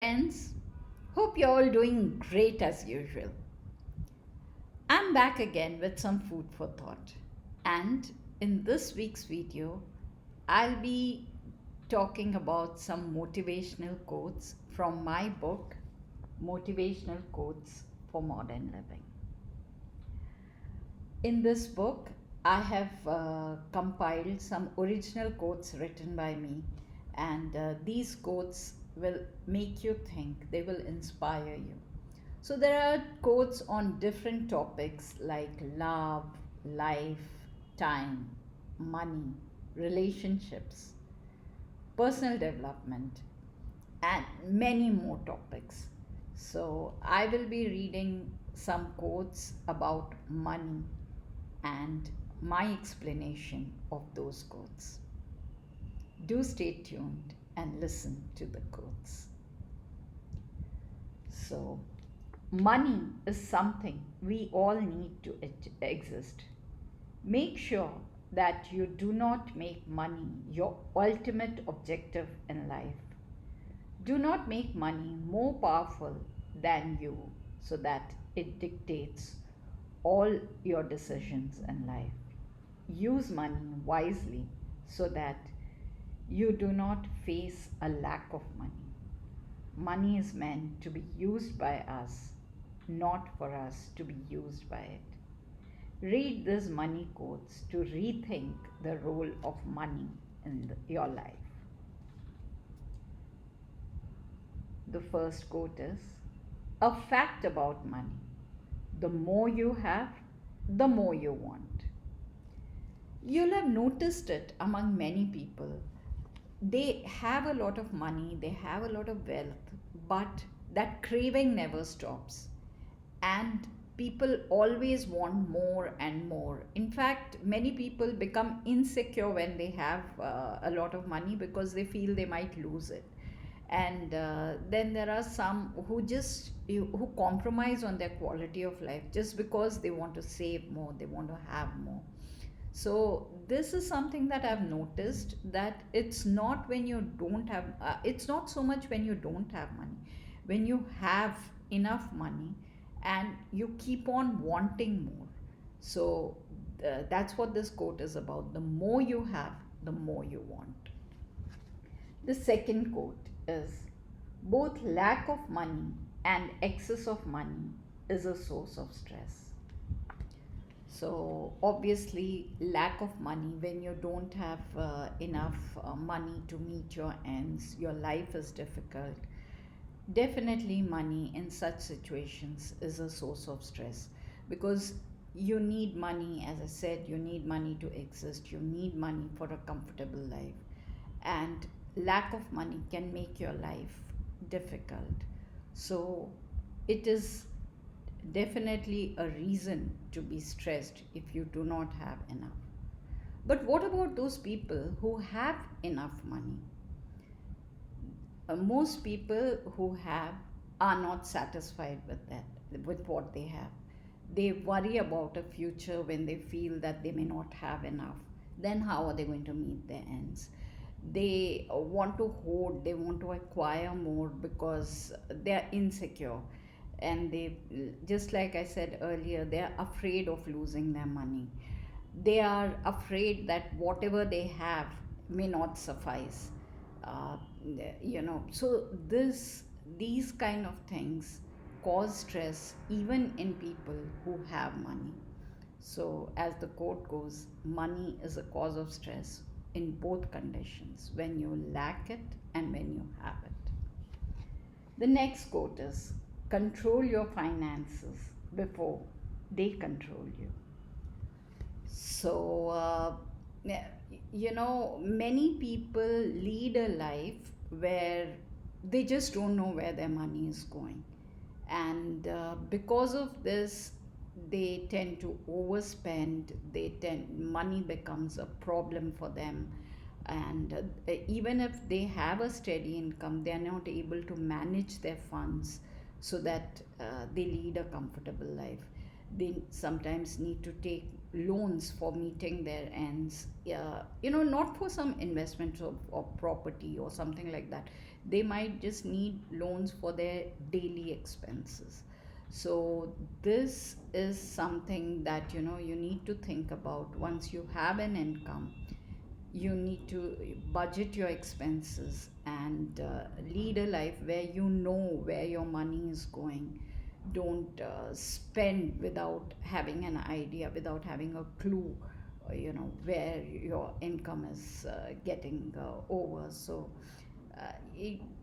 Friends, hope you're all doing great as usual. I'm back again with some food for thought. And in this week's video, I'll be talking about some motivational quotes from my book, Motivational Quotes for Modern Living. In this book, I have compiled some original quotes written by me, and these quotes will make you think, they will inspire you. So there are quotes on different topics like love, life, time, money, relationships, personal development, and many more topics. So I will be reading some quotes about money and my explanation of those quotes. Do stay tuned and listen to the quotes. So, money is something we all need to exist. Make sure that you do not make money your ultimate objective in life. Do not make money more powerful than you so that it dictates all your decisions in life. Use money wisely so that you do not face a lack of money. Money is meant to be used by us, not for us to be used by it. Read these money quotes to rethink the role of money in your life. The first quote is a fact about money: the more you have, the more you want. You'll have noticed it among many people. They have a lot of money, they have a lot of wealth, but that craving never stops. And people always want more and more. In fact, many people become insecure when they have a lot of money because they feel they might lose it. And then there are some who just who compromise on their quality of life just because they want to save more, they want to have more. So this is something that I've noticed, that it's not when you don't have it's not so much when you don't have money. When you have enough money and you keep on wanting more. So that's what this quote is about: the more you have, the more you want. The second quote is both lack of money and excess of money is a source of stress. So obviously, lack of money, when you don't have enough money to meet your ends, your life is difficult. Definitely, money in such situations is a source of stress, because you need money. As I said, you need money to exist, you need money for a comfortable life, and lack of money can make your life difficult. So it is definitely a reason to be stressed if you do not have enough. But what about those people who have enough money? Most people who have are not satisfied with with what they have. They worry about a future when they feel that they may not have enough. Then how are they going to meet their ends? They want to hoard, they want to acquire more because they are insecure, and they, just like I said earlier, they are afraid of losing their money. They are afraid that whatever they have may not suffice. uh, so these kind of things cause stress even in people who have money. So as the quote goes, money is a cause of stress in both conditions: when you lack it and when you have it. The next quote is control your finances before they control you. So, many people lead a life where they just don't know where their money is going. And because of this, they tend to overspend. Money becomes a problem for them. And even if they have a steady income, they are not able to manage their funds so that they lead a comfortable life. They sometimes need to take loans for meeting their ends, not for some investments of property or something like that. They might just need loans for their daily expenses. So this is something that you need to think about. Once you have an income, you need to budget your expenses and lead a life where you know where your money is going. Don't spend without having an idea, without having a clue, where your income is getting over. So uh,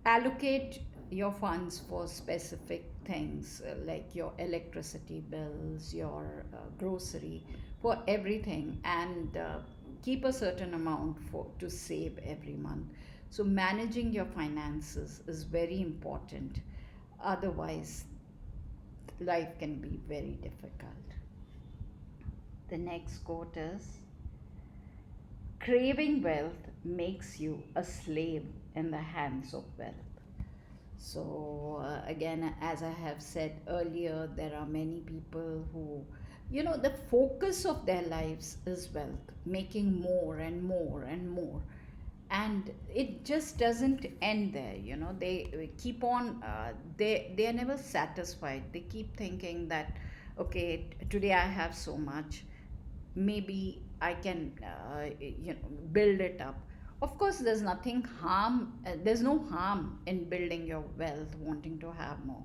allocate your funds for specific things, like your electricity bills, your grocery, for everything, and keep a certain amount for to save every month. So managing your finances is very important. Otherwise, life can be very difficult. The next quote is, craving wealth makes you a slave in the hands of wealth. So, again, as I have said earlier, there are many people who, the focus of their lives is wealth, making more and more and more. And it just doesn't end there. They keep on, they are never satisfied. They keep thinking that, okay, today I have so much, maybe I can build it up. Of course, there's no harm in building your wealth, wanting to have more,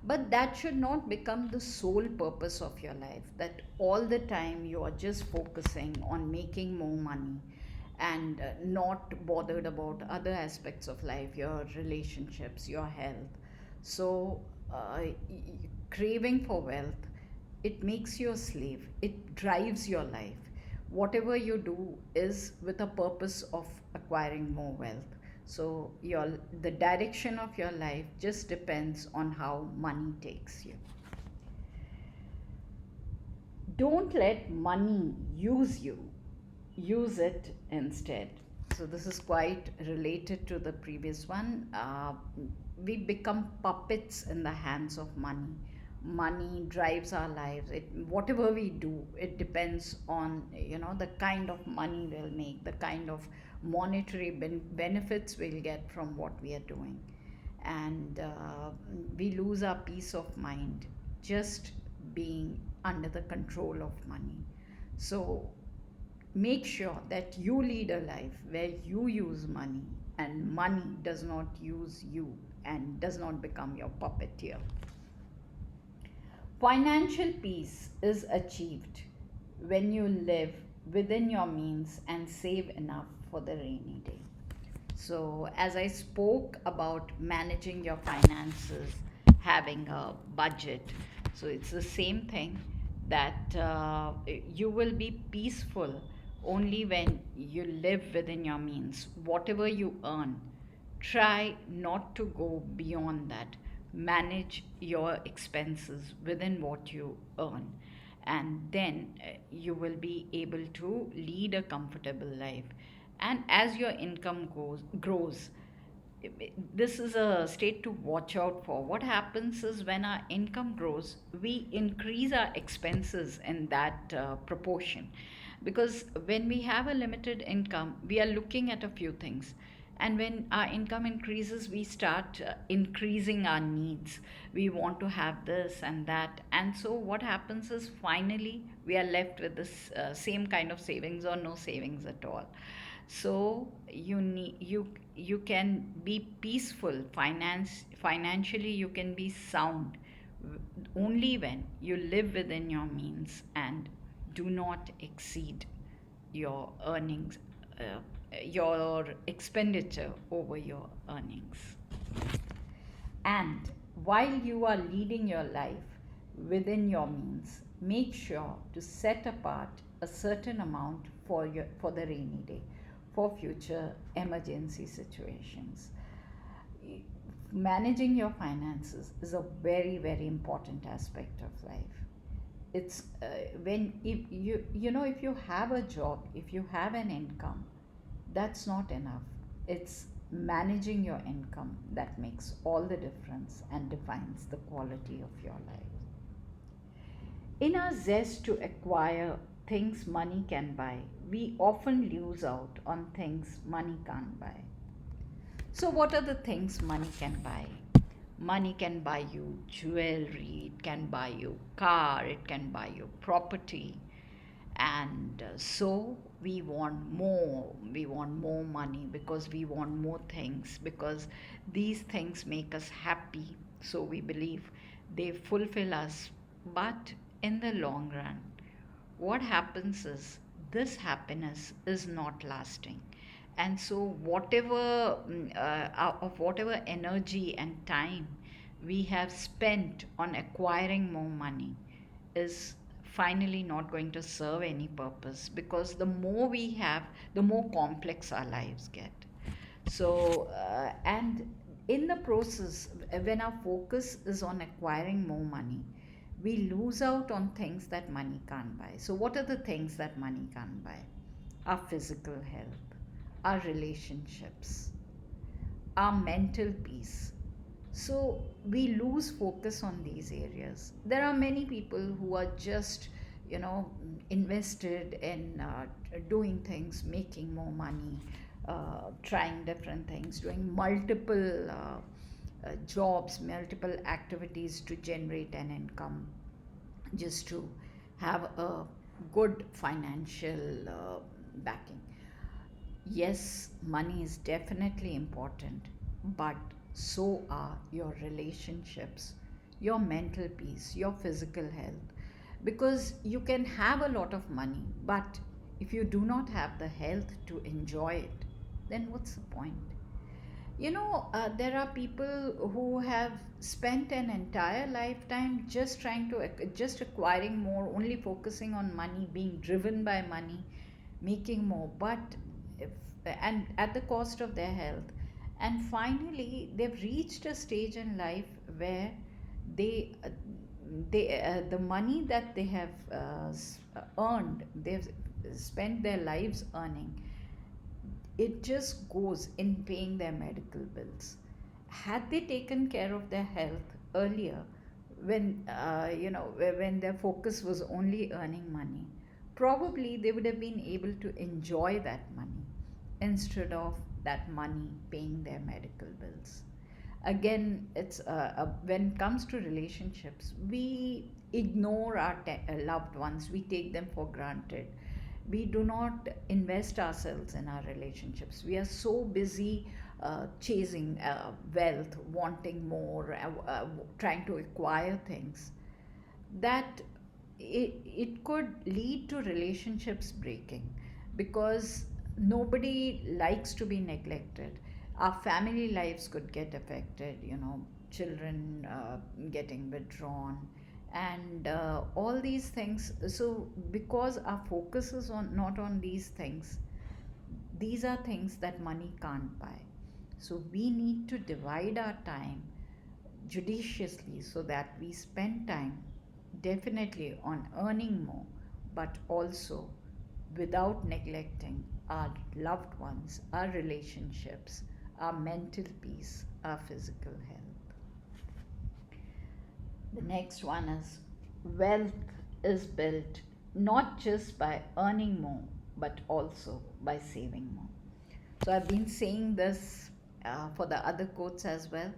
but that should not become the sole purpose of your life, that all the time you are just focusing on making more money and not bothered about other aspects of life, your relationships, your health. So craving for wealth, it makes you a slave, it drives your life. Whatever you do is with a purpose of acquiring more wealth. So the direction of your life just depends on how money takes you. Don't let money use you, use it instead. So this is quite related to the previous one. We become puppets in the hands of money. Money drives our lives. Whatever we do, it depends on the kind of money we'll make, the kind of monetary benefits we'll get from what we are doing, and we lose our peace of mind just being under the control of money. So make sure that you lead a life where you use money and money does not use you and does not become your puppeteer. Financial peace is achieved when you live within your means and save enough for the rainy day. So, as I spoke about managing your finances, having a budget, so it's the same thing, that you will be peaceful only when you live within your means. Whatever you earn, try not to go beyond that. Manage your expenses within what you earn, and then you will be able to lead a comfortable life. And as your income grows, this is a state to watch out for. What happens is, when our income grows, we increase our expenses in that proportion, because when we have a limited income, we are looking at a few things, and when our income increases, we start increasing our needs. We want to have this and that, and so what happens is, finally we are left with this same kind of savings or no savings at all. So you can be peaceful financially, you can be sound only when you live within your means and do not exceed your earnings, your expenditure over your earnings. And while you are leading your life within your means, make sure to set apart a certain amount for the rainy day, for future emergency situations. Managing your finances is a very, very important aspect of life. It's when if if you have a job, if you have an income, that's not enough. It's managing your income that makes all the difference and defines the quality of your life. In our zest to acquire things money can buy. We often lose out on things money can't buy. So, what are the things money can buy? Money can buy you jewelry, it can buy you car, it can buy you property. And so we want more money because we want more things, because these things make us happy. So we believe they fulfill us. But in the long run, what happens is this happiness is not lasting. And so of whatever energy and time we have spent on acquiring more money is finally not going to serve any purpose, because the more we have, the more complex our lives get. So and in the process, when our focus is on acquiring more money, we lose out on things that money can't buy. So what are the things that money can't buy? Our physical health, our relationships, our mental peace. So we lose focus on these areas. There are many people who are just, invested in doing things, making more money, trying different things, doing multiple jobs, multiple activities to generate an income, just to have a good financial backing. Yes, money is definitely important, but so are your relationships, your mental peace, your physical health. Because you can have a lot of money, but if you do not have the health to enjoy it, then what's the point? There are people who have spent an entire lifetime just trying to, just acquiring more, only focusing on money, being driven by money, making more, but if, and at the cost of their health. And finally they've reached a stage in life where they the money that they have earned, they've spent their lives earning, it just goes in paying their medical bills. Had they taken care of their health earlier, when when their focus was only earning money, probably they would have been able to enjoy that money instead of that money paying their medical bills. Again, when it comes to relationships, we ignore our loved ones, we take them for granted. We do not invest ourselves in our relationships. We are so busy chasing wealth, wanting more, trying to acquire things, that it could lead to relationships breaking, because nobody likes to be neglected. Our family lives could get affected, children getting withdrawn, and all these things. So because our focus is on not on these things, these are things that money can't buy. So we need to divide our time judiciously, so that we spend time definitely on earning more, but also without neglecting our loved ones, our relationships, our mental peace, our physical health. The next one is wealth is built not just by earning more, but also by saving more. So I've been saying this for the other quotes as well,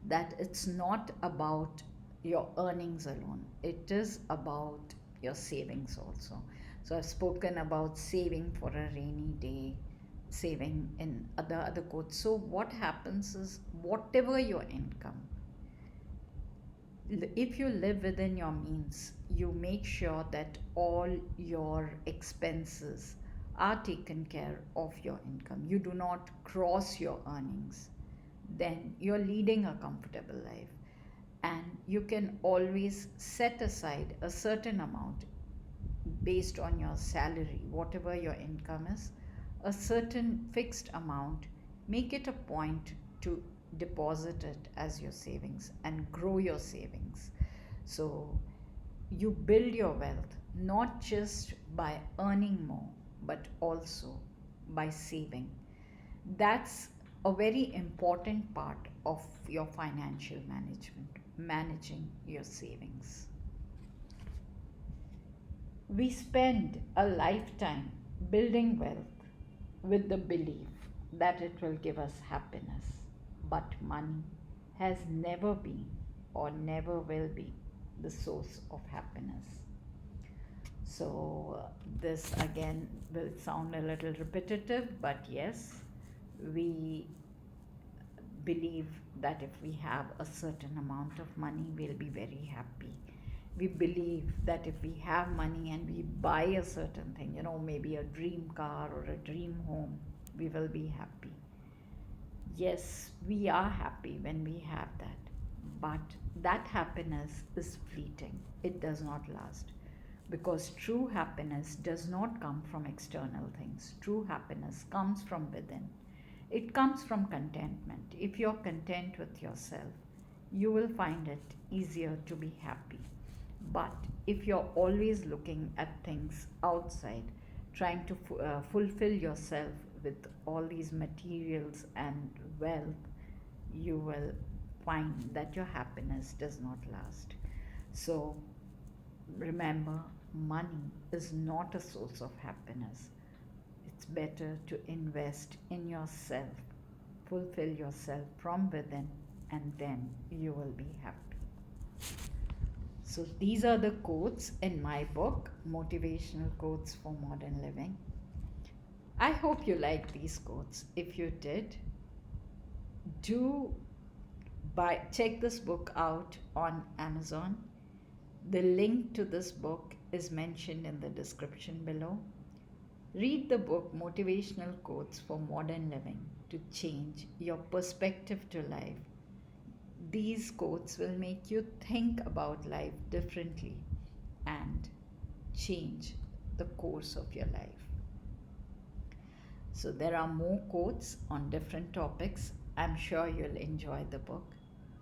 that it's not about your earnings alone, it is about your savings also. So I've spoken about saving for a rainy day, saving in other quotes. So what happens is, whatever your income, if you live within your means, you make sure that all your expenses are taken care of your income. You do not cross your earnings. Then you're leading a comfortable life. And you can always set aside a certain amount based on your salary, whatever your income is, a certain fixed amount. Make it a point to deposit it as your savings and grow your savings. So you build your wealth not just by earning more, but also by saving. That's a very important part of your financial management, managing your savings. We spend a lifetime building wealth with the belief that it will give us happiness, but money has never been or never will be the source of happiness. So, this again will sound a little repetitive, but yes, we believe that if we have a certain amount of money, we'll be very happy. We believe that if we have money and we buy a certain thing, maybe a dream car or a dream home, we will be happy. Yes, we are happy when we have that, but that happiness is fleeting. It does not last, because true happiness does not come from external things. True happiness comes from within. It comes from contentment. If you're content with yourself, you will find it easier to be happy. But if you're always looking at things outside, trying to fulfill yourself with all these materials and wealth, you will find that your happiness does not last. So remember, money is not a source of happiness. It's better to invest in yourself, fulfill yourself from within, and then you will be happy. So, these are the quotes in my book, Motivational Quotes for Modern Living. I hope you liked these quotes. If you did, do check this book out on Amazon. The link to this book is mentioned in the description below. Read the book Motivational Quotes for Modern Living to change your perspective to life. These quotes will make you think about life differently and change the course of your life. So, there are more quotes on different topics. I'm sure you'll enjoy the book.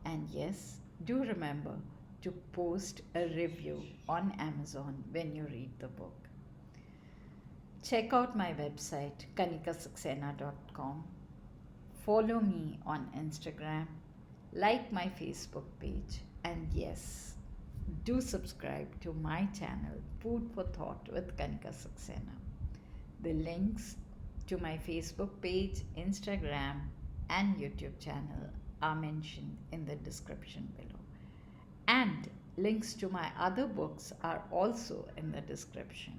And yes, do remember to post a review on Amazon when you read the book. Check out my website, Kanika1793.com. Follow me on Instagram. Like my Facebook page. And yes, do subscribe to my channel, Food for Thought with Kanika Saxena. The links to my Facebook page, Instagram, and YouTube channel are mentioned in the description below. And links to my other books are also in the description.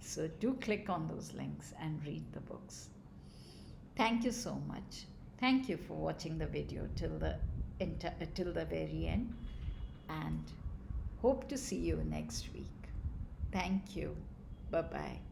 So do click on those links and read the books. Thank you so much. Thank you for watching the video till the very end, and hope to see you next week. Thank you. Bye-bye.